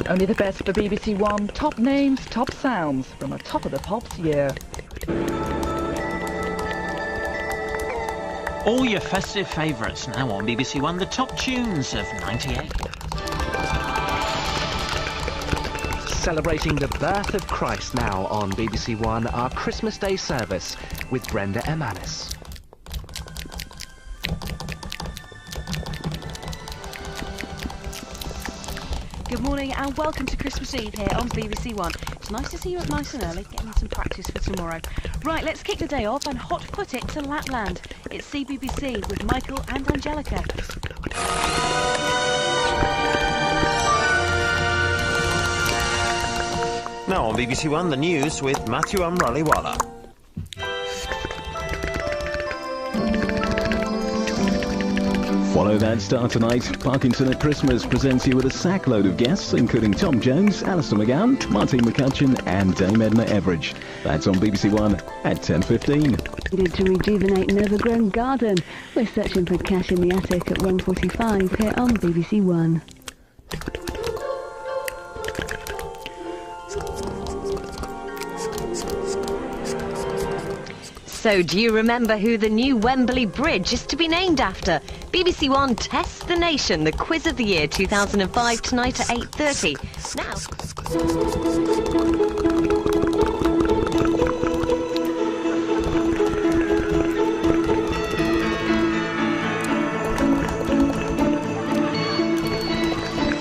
Only the best for BBC One. Top names, top sounds from a Top of the Pops year. All your festive favourites now on BBC One, the top tunes of '98. Celebrating the birth of Christ now on BBC One, our Christmas Day service with Brenda Emanis. Good morning and welcome to Christmas Eve here on BBC One. It's nice to see you up nice and early, getting some practice for tomorrow. Right, let's kick the day off and hot-foot it to Lapland. It's CBBC with Michael and Angelica. Now on BBC One, the news with Matthew Amraliwala. Follow that star tonight. Parkinson at Christmas presents you with a sackload of guests, including Tom Jones, Alistair McGowan, Martine McCutcheon and Dame Edna Everage. That's on BBC One at 10:15. Needed to rejuvenate an overgrown garden. We're searching for cash in the attic at 1:45 here on BBC One. So, do you remember who the new Wembley Bridge is to be named after? BBC One tests the nation, the quiz of the year 2005 tonight at 8:30.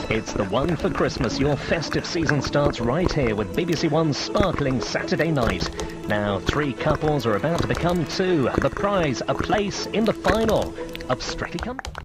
It's the one for Christmas. Your festive season starts right here with BBC One's sparkling Saturday night. Now, 3 couples are about to become 2. The prize, a place in the final of Streatham.